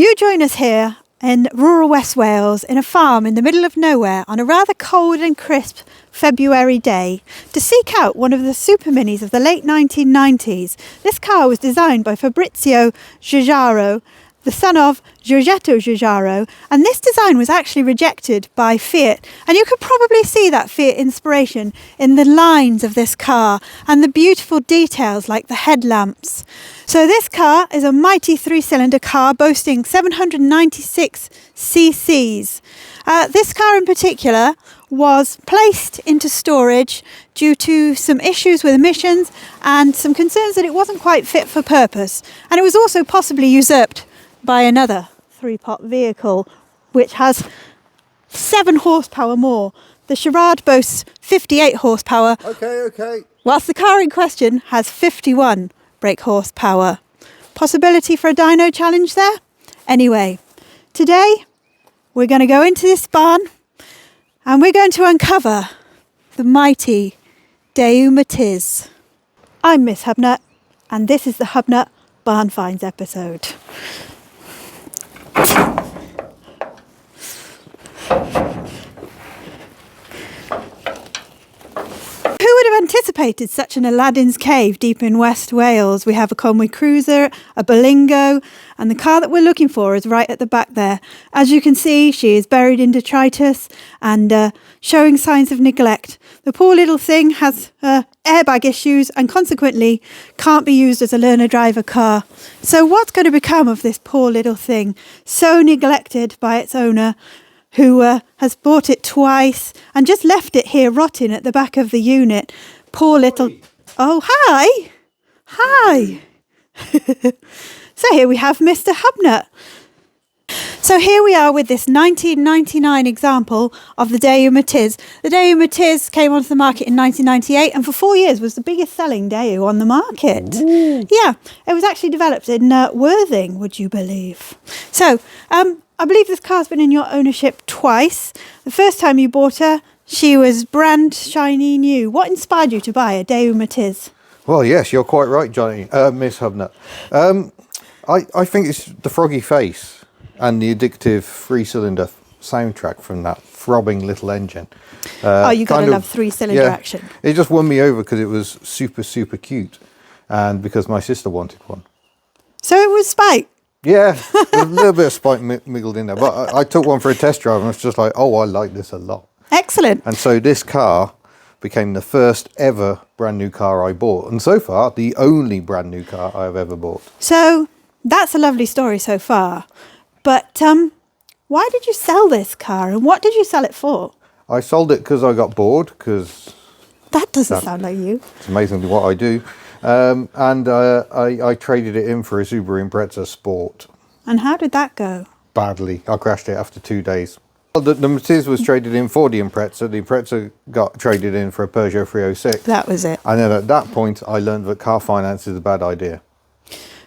You join us here in rural West Wales in a farm in the middle of nowhere on a rather cold and crisp February day to seek out one of the super minis of the late 1990s. This car was designed by Fabrizio Giugiaro, the son of Giorgetto Giugiaro, and this design was actually rejected by Fiat, and you could probably see that Fiat inspiration in the lines of this car and the beautiful details like the headlamps. So this car is a mighty 3-cylinder car boasting 796 cc's. This car in particular was placed into storage due to some issues with emissions and some concerns that it wasn't quite fit for purpose, and it was also possibly usurped by another 3-pot vehicle which has 7 horsepower more. The Charade boasts 58 horsepower, whilst the car in question has 51 brake horsepower. Possibility for a dyno challenge there? Anyway, today we're going to go into this barn and we're going to uncover the mighty Daewoo Matiz. I'm Miss Hubnut, and this is the Hubnut Barn Finds episode. Who would have anticipated such an Aladdin's cave deep in West Wales? We have a Conway Cruiser, a Berlingo, and the car that we're looking for is right at the back there. As you can see, she is buried in detritus and showing signs of neglect. The poor little thing has airbag issues and consequently can't be used as a learner driver car. So what's going to become of this poor little thing, so neglected by its owner, who has bought it twice and just left it here rotting at the back of the unit? Poor little... Oh, hi! Hi! So here we have Mr. Hubnut. So here we are with this 1999 example of the Daewoo Matiz. The Daewoo Matiz came onto the market in 1998 and for 4 years was the biggest selling Daewoo on the market. Ooh. Yeah, it was actually developed in Worthing, would you believe? So, I believe this car's been in your ownership twice. The first time you bought her, she was brand shiny new. What inspired you to buy a Daewoo Matiz? Well, yes, you're quite right, Johnny. Miss Hubnut. I think it's the froggy face and the addictive 3-cylinder soundtrack from that throbbing little engine. You gotta love 3-cylinder action. It just won me over because it was super, super cute and because my sister wanted one. So it was spite? Yeah, a little bit of spite miggled in there. But I took one for a test drive and I was just like, oh, I like this a lot. Excellent. And so this car became the first ever brand new car I bought. And so far, the only brand new car I've ever bought. So that's a lovely story so far. But why did you sell this car and what did you sell it for? I sold it because I got bored, because... That doesn't sound like you. It's amazingly what I do. And I traded it in for a Subaru Impreza Sport. And how did that go? Badly. I crashed it after 2 days. The Matiz was traded in for the Impreza. The Impreza got traded in for a Peugeot 306. That was it. And then at that point, I learned that car finance is a bad idea.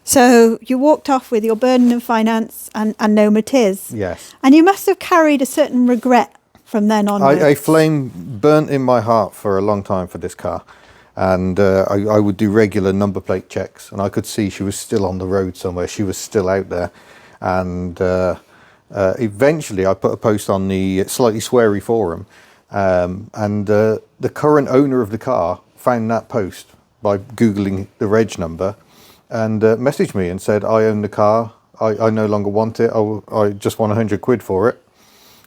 So you walked off with your burden of finance and no Matiz. Yes. And you must have carried a certain regret from then onwards. A flame burnt in my heart for a long time for this car. And I would do regular number plate checks. And I could see she was still on the road somewhere. She was still out there. And eventually I put a post on the Slightly Sweary forum. And the current owner of the car found that post by Googling the reg number. And messaged me and said, I own the car, I no longer want it, I just want 100 quid for it.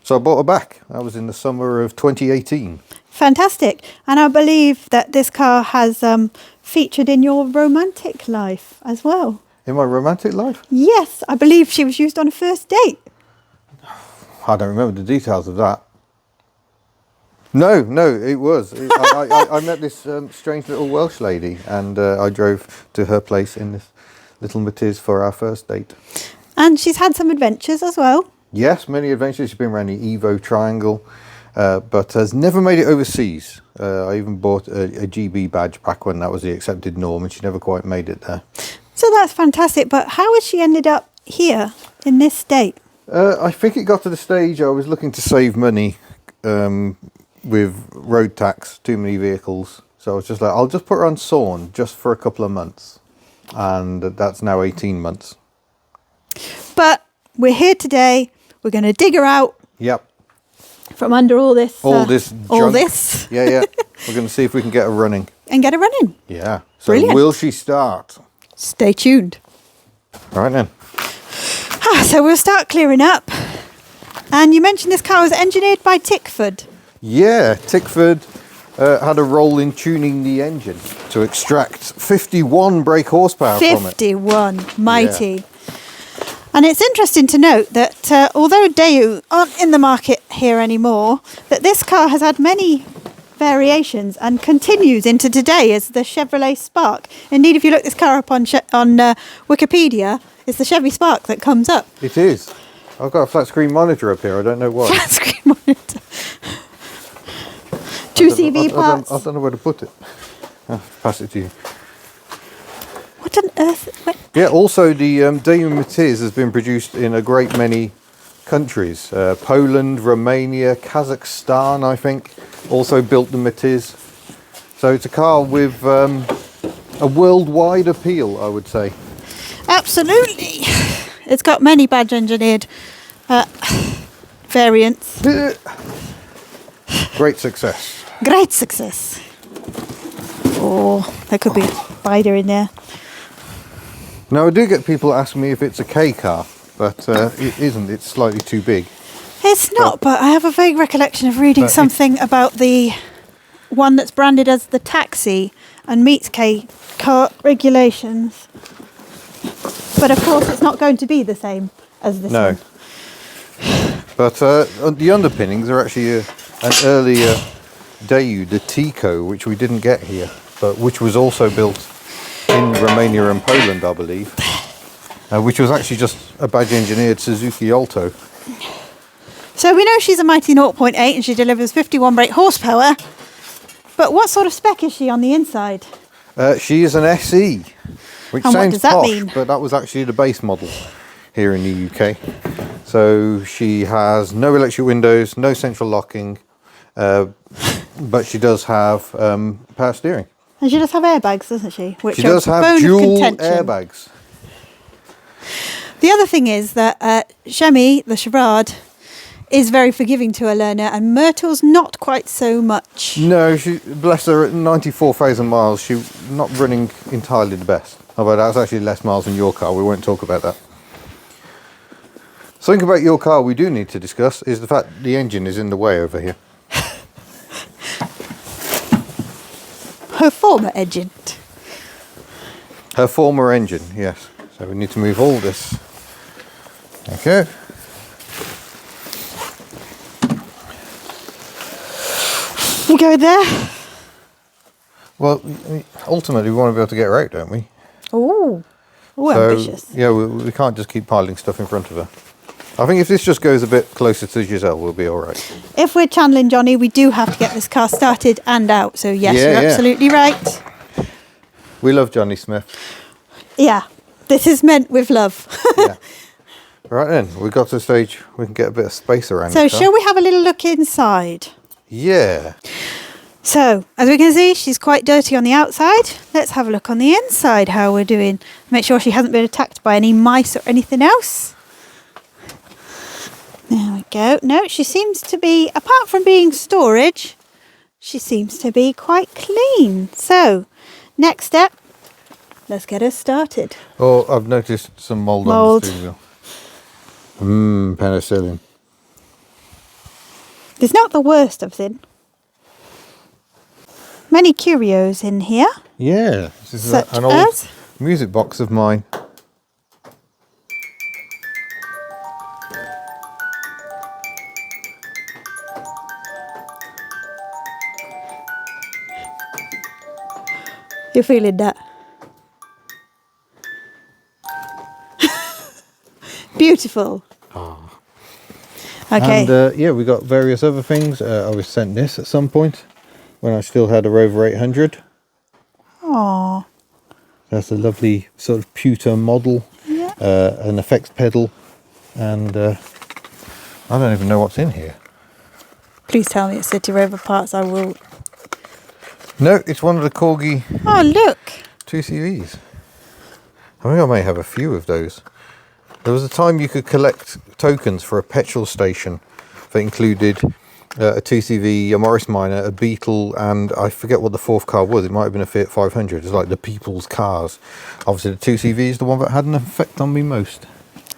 So I bought it back. That was in the summer of 2018. Fantastic. And I believe that this car has featured in your romantic life as well. In my romantic life? Yes, I believe she was used on a first date. I don't remember the details of that. No, it was. I met this strange little Welsh lady and I drove to her place in this little Matiz for our first date. And she's had some adventures as well. Yes, many adventures. She's been around the Evo Triangle, but has never made it overseas. I even bought a GB badge back when that was the accepted norm and she never quite made it there. So that's fantastic, but how has she ended up here in this state? I think it got to the stage I was looking to save money with road tax, too many vehicles. So I was just like, I'll just put her on Sawn just for a couple of months. And that's now 18 months. But we're here today. We're going to dig her out Yep. from under all this. All this All junk. this. Yeah, yeah. We're going to see if we can get her running. And get her running. Yeah. So Brilliant. will she start? Stay tuned. All right then. So we'll start clearing up. And you mentioned this car was engineered by Tickford. Yeah, Tickford had a role in tuning the engine to extract 51 brake horsepower from it. 51. Mighty. And it's interesting to note that although Daewoo aren't in the market here anymore, that this car has had many variations and continues into today as the Chevrolet Spark. Indeed, if you look this car up on Wikipedia, it's the Chevy Spark that comes up. It is. I've got a flat screen monitor up here. I don't know why. Flat screen monitor. Two CV parts. I don't know where to put it. I'll pass it to you. What on earth? What? Yeah, also the Daewoo Matiz has been produced in a great many countries. Poland, Romania, Kazakhstan, I think, also built the Matiz. So it's a car with a worldwide appeal, I would say. Absolutely. It's got many badge engineered variants. Great success. Great success. Oh, there could be a spider in there. Now, I do get people ask me if it's a K car, but it isn't. It's slightly too big. It's not, but I have a vague recollection of reading something about the one that's branded as the taxi and meets K car regulations. But of course, it's not going to be the same as this one. But the underpinnings are actually an earlier Daewoo, the Tico, which we didn't get here, but which was also built in Romania and Poland, I believe, which was actually just a badge engineered Suzuki Alto. So we know she's a mighty 0.8 and she delivers 51 brake horsepower. But what sort of spec is she on the inside? She is an SE, which And what sounds does that posh, mean? but that was actually the base model here in the UK. So she has no electric windows, no central locking, but she does have power steering. And she does have airbags, doesn't she? Which She are does a have bone of dual contention. airbags. The other thing is that Shemi, the Chevrard, is very forgiving to a learner, and Myrtle's not quite so much. No, she, bless her, at 94,000 miles, she's not running entirely the best. Although that's actually less miles than your car, we won't talk about that. Something about your car we do need to discuss is the fact the engine is in the way over here. Her former agent. Her former engine, yes. So we need to move all this. Okay. You go there? Well, ultimately we want to be able to get her out, don't we? Ooh. Ooh, So, ambitious. yeah, we can't just keep piling stuff in front of her. I think if this just goes a bit closer to Giselle, we'll be all right. If we're channeling Johnny, we do have to get this car started and out. So yes, Yeah, you're yeah. absolutely right. We love Johnny Smith. Yeah, this is meant with love. Yeah. Right then, we got to the stage we can get a bit of space around So the car. shall we have a little look inside? Yeah. So, as we can see, she's quite dirty on the outside. Let's have a look on the inside, how we're doing. Make sure she hasn't been attacked by any mice or anything else. There we go. No, she seems to be, apart from being storage, she seems to be quite clean. So, next step, let's get her started. Oh, I've noticed some mould on Mould. the steering wheel. Penicillin. It's not the worst of them. Many curios in here. Yeah, this is Such an old as? music box of mine. You're feeling that? Beautiful. Okay. And yeah, we got various other things. I was sent this at some point when I still had a Rover 800. Aww. That's a lovely sort of pewter model, Yeah. an effects pedal, and I don't even know what's in here. Please tell me it's City Rover parts. I will. No, it's one of the Corgi Oh, look. 2CVs. I think I may have a few of those. There was a time you could collect tokens for a petrol station that included a 2CV, a Morris Minor, a Beetle, and I forget what the fourth car was. It might have been a Fiat 500. It's like the people's cars. Obviously, the 2CV is the one that had an effect on me most.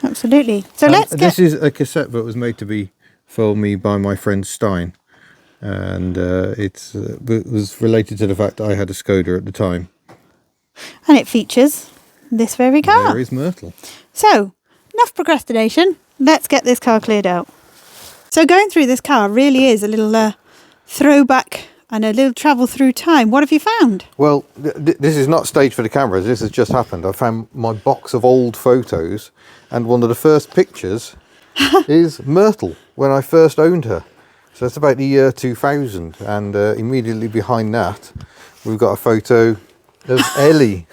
Absolutely. So This is a cassette that was made to be for me by my friend Stein, and it was related to the fact that I had a Skoda at the time. And it features this very car. There is Myrtle. So, enough procrastination. Let's get this car cleared out. So going through this car really is a little throwback and a little travel through time. What have you found? Well, this is not staged for the cameras. This has just happened. I found my box of old photos, and one of the first pictures is Myrtle when I first owned her. So that's about the year 2000, and immediately behind that we've got a photo of Ellie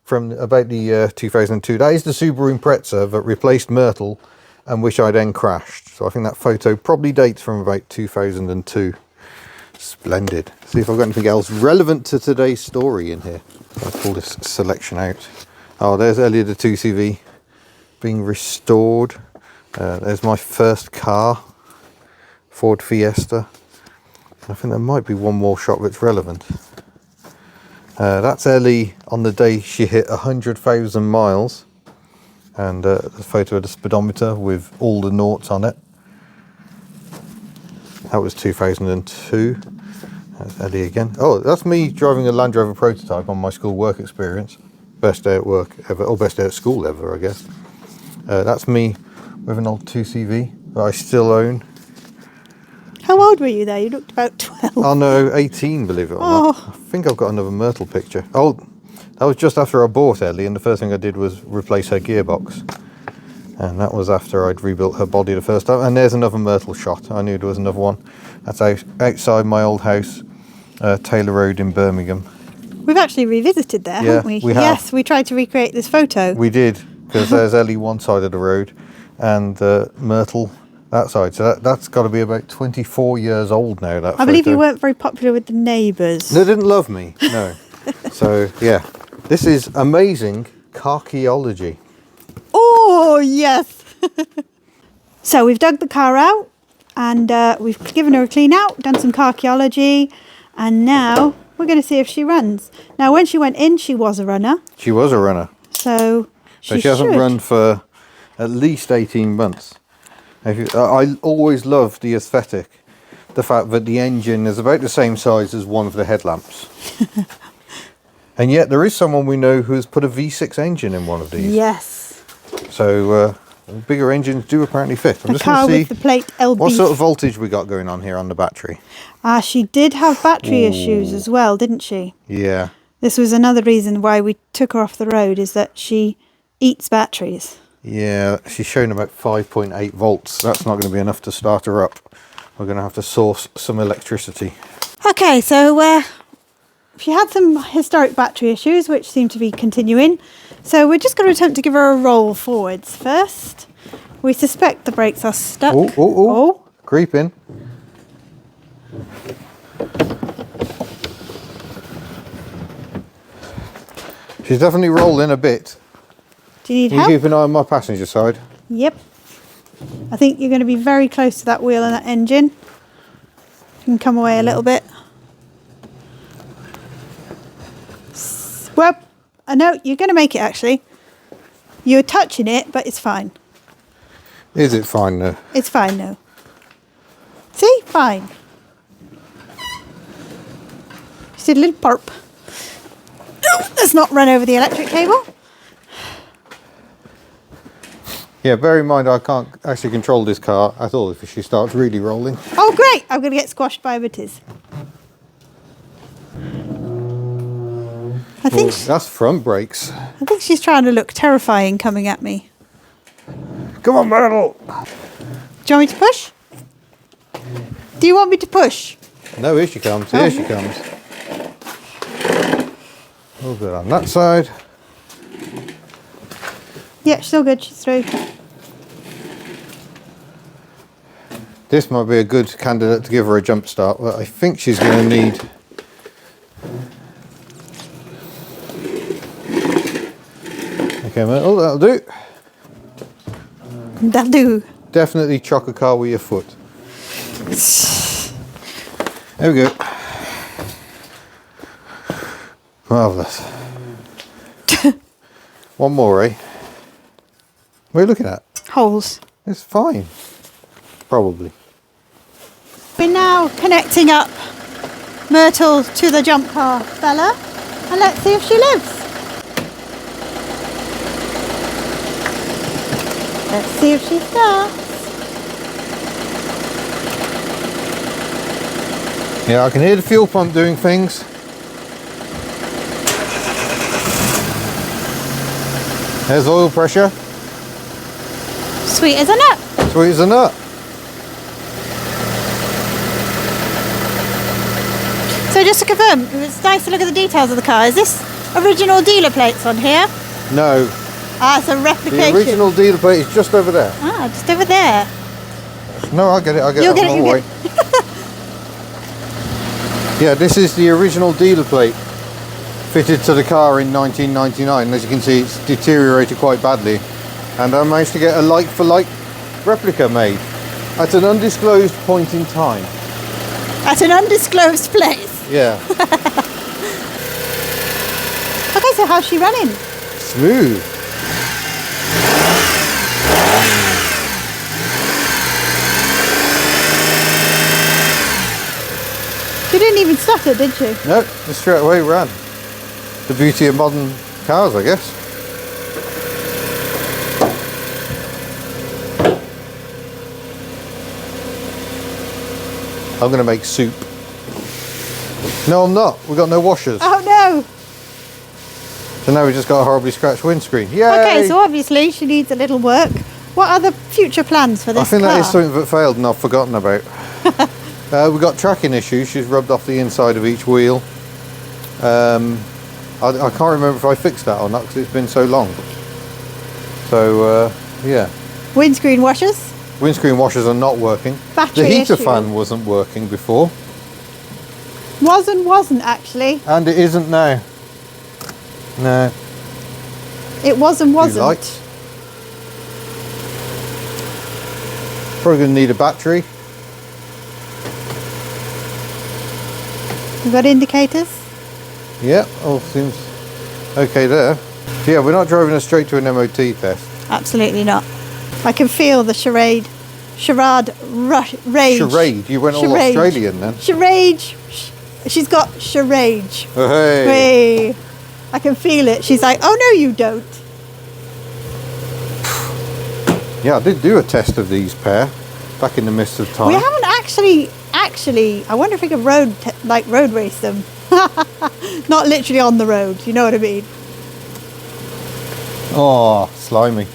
from about the year 2002. That is the Subaru Impreza that replaced Myrtle and which I then crashed. So I think that photo probably dates from about 2002. Splendid. See if I've got anything else relevant to today's story in here. I'll pull this selection out. Oh, there's Ellie the 2CV being restored. There's my first car, Ford Fiesta. I think there might be one more shot that's relevant. That's Ellie on the day she hit 100,000 miles. And the photo of the speedometer with all the noughts on it. That was 2002. That's Ellie again. Oh, that's me driving a Land Rover prototype on my school work experience. Best day at work ever, or best day at school ever, I guess. That's me with an old 2CV that I still own. How old were you there? You looked about 12. Oh no, 18, believe it or not. I think I've got another Myrtle picture. Oh, that was just after I bought Ellie, and the first thing I did was replace her gearbox. And that was after I'd rebuilt her body the first time. And there's another Myrtle shot. I knew there was another one. That's outside my old house, Taylor Road in Birmingham. We've actually revisited there, haven't we? We have. Yes, we tried to recreate this photo. We did, because there's Ellie one side of the road and Myrtle that side. So that's got to be about 24 years old now, that photo. I believe you weren't very popular with the neighbours. They didn't love me, no. So, yeah. This is amazing archaeology. Oh, yes. So we've dug the car out and we've given her a clean out, done some archaeology, and now we're going to see if she runs. Now, when she went in, she was a runner. She was a runner. So she hasn't run for at least 18 months. I always loved the aesthetic, the fact that the engine is about the same size as one of the headlamps. And yet there is someone we know who has put a V6 engine in one of these. Yes. So bigger engines do apparently fit. I'm just going to see with the plate LB. What sort of voltage we got going on here on the battery. She did have battery issues as well, didn't she? Yeah. This was another reason why we took her off the road, is that she eats batteries. Yeah, she's shown about 5.8 volts. That's not going to be enough to start her up. We're going to have to source some electricity. Okay, so she had some historic battery issues, which seem to be continuing. So we're just going to attempt to give her a roll forwards first. We suspect the brakes are stuck. Oh. Creeping. She's definitely rolling a bit. Do you need Can help? you keep an eye on my passenger side? Yep. I think you're going to be very close to that wheel and that engine. You can come away a little bit. Well, I know you're going to make it actually. You're touching it, but it's fine. Is it fine though? It's fine now. See? Fine. Just did a little burp. Let's not run over the electric cable. Yeah, bear in mind I can't actually control this car at all if she starts really rolling. Oh great, I'm going to get squashed by a Matiz. I think that's front brakes. I think she's trying to look terrifying coming at me. Come on, Myrtle. Do you want me to push? Do you want me to push? No, here she comes. Here she comes. A little bit on that side. Yeah, still good. She's through. This might be a good candidate to give her a jump start, but I think she's going to need... Okay, Myrtle, that'll do. That'll do. Definitely chock a car with your foot. There we go. Marvellous. One more, eh? What are you looking at? Holes. It's fine. Probably. We're now connecting up Myrtle to the jump car, Bella, and let's see if she lives. Let's see if she starts. Yeah, I can hear the fuel pump doing things. There's oil pressure. Sweet as a nut. Sweet as a nut. So just to confirm, it's nice to look at the details of the car. Is this original dealer plates on here? No. Ah, it's a replication. The original dealer plate is just over there. Ah, just over there. No, I'll get it. I'll get You'll it get on it, the you'll way. Yeah, this is the original dealer plate fitted to the car in 1999. As you can see, it's deteriorated quite badly. And I managed to get a like-for-like replica made at an undisclosed point in time. At an undisclosed place. Yeah. Okay, so how's she running? Smooth. She didn't even stutter, did she? No, just straight away ran. The beauty of modern cars, I guess. I'm going to make soup. No, I'm not. We've got no washers. Oh no! So now we've just got a horribly scratched windscreen. Yay! Okay, so obviously she needs a little work. What are the future plans for this I think car? that is something that failed and I've forgotten about. We've got tracking issues. She's rubbed off the inside of each wheel. I can't remember if I fixed that or not because it's been so long. So, yeah. Windscreen washers? Windscreen washers are not working. Battery The heater issue. fan wasn't working before. Wasn't actually. And it isn't now. No. It wasn't. Lights. Probably going to need a battery. We've got indicators. Yeah, all seems okay there. So yeah, we're not driving her straight to an MOT test. Absolutely not. I can feel the charade rage. Charade? You went all Charade. Australian then? Charade. She's got charade. Oh, hey. Hey. I can feel it. She's like, oh no you don't. Yeah, I did do a test of these pair back in the midst of time. We haven't actually, I wonder if we could road race them. Not literally on the road, you know what I mean? Oh, slimy.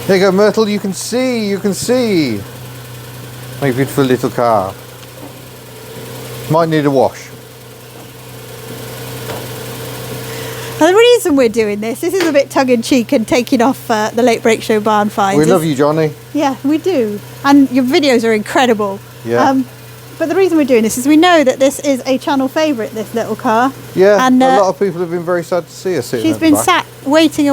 There you go, Myrtle, you can see. My beautiful little car. Might need a wash. And the reason we're doing this is a bit tongue-in-cheek and taking off the Late Break Show Barn Find. We love you, Johnny. Yeah, we do. And your videos are incredible. Yeah. But the reason we're doing this is we know that this is a channel favourite, this little car. Yeah, and a lot of people have been very sad to see her sitting she's at the been back. sat waiting.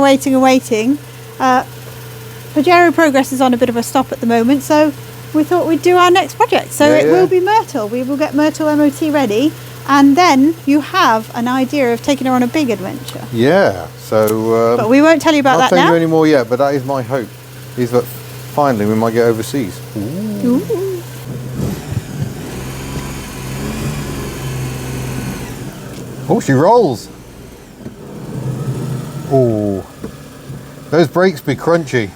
Pajero Progress is on a bit of a stop at the moment, so we thought we'd do our next project. So it will be Myrtle. We will get Myrtle MOT ready, and then you have an idea of taking her on a big adventure. Yeah, so... but we won't tell you about I'll that tell now. you any more yet, but that is my hope. Is that finally we might get overseas. Ooh. Ooh. Oh, she rolls. Oh, those brakes be crunchy.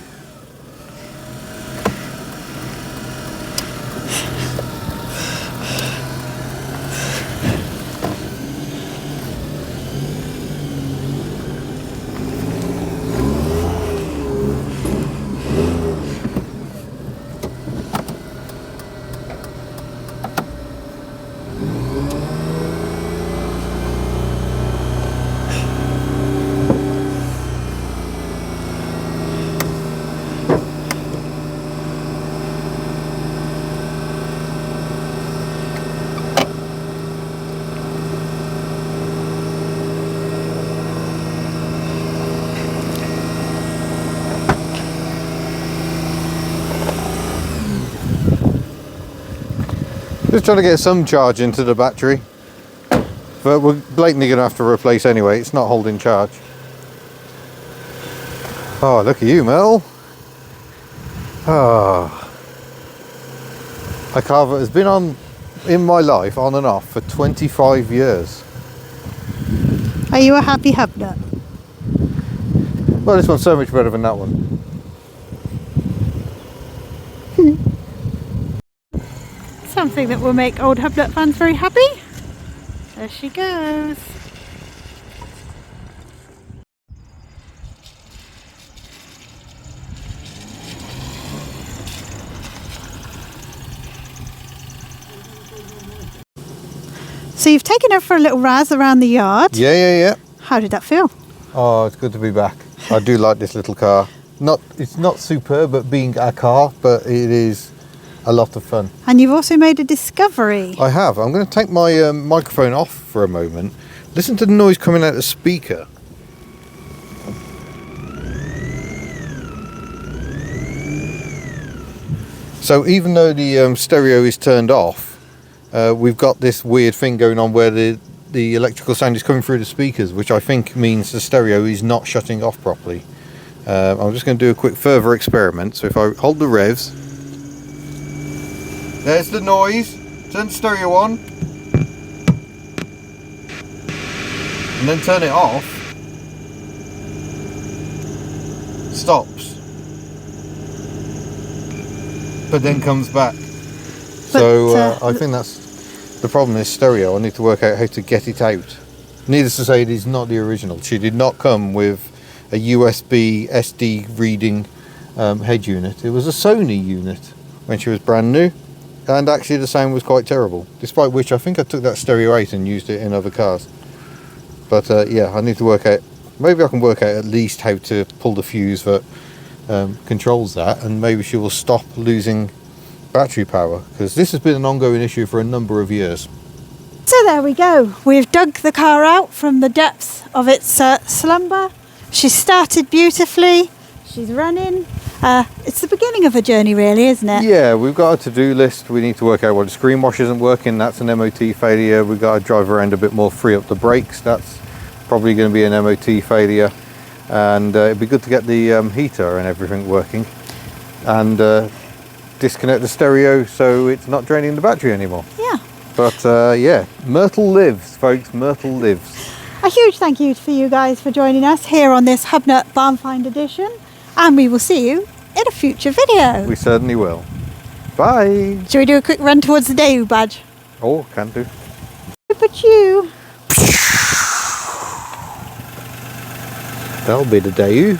Just trying to get some charge into the battery. But we're blatantly going to have to replace anyway. It's not holding charge. Oh, look at you, Myrtle. Ah. A car that has been on in my life on and off for 25 years. Are you a happy hubnut? Well, this one's so much better than that one. Something that will make old hubnut fans very happy. There she goes. So you've taken her for a little razz around the yard. Yeah. How did that feel? Oh, it's good to be back. I do like this little car. It's not superb at being a car, but it is a lot of fun. And you've also made a discovery. I have. I'm going to take my microphone off for a moment. Listen to the noise coming out of the speaker. So even though the stereo is turned off, we've got this weird thing going on where the electrical sound is coming through the speakers, which I think means the stereo is not shutting off properly. I'm just going to do a quick further experiment. So if I hold the revs, there's the noise. Turn the stereo on, and then turn it off. Stops, but then comes back. So I think that's the problem is stereo. I need to work out how to get it out. Needless to say, it is not the original. She did not come with a USB SD reading head unit. It was a Sony unit when she was brand new, and actually the sound was quite terrible, despite which I think I took that stereo out and used it in other cars. But yeah, I need to work out, maybe I can work out at least how to pull the fuse that controls that, and maybe she will stop losing battery power, because this has been an ongoing issue for a number of years. So there we go. We've dug the car out from the depths of its slumber. She's started beautifully. She's running. It's the beginning of a journey, really, isn't it? Yeah, we've got a to-do list. We need to work out what the screen wash isn't working. That's an MOT failure. We've got to drive around a bit more, free up the brakes. That's probably going to be an MOT failure. And it'd be good to get the heater and everything working. And disconnect the stereo so it's not draining the battery anymore. Yeah. But yeah, Myrtle lives, folks. Myrtle lives. A huge thank you for you guys for joining us here on this Hubnut Barn Find edition, and we will see you in a future video. We certainly will. Bye. Shall we do a quick run towards the Daewoo badge? Oh, can do. But you. That'll be the Daewoo.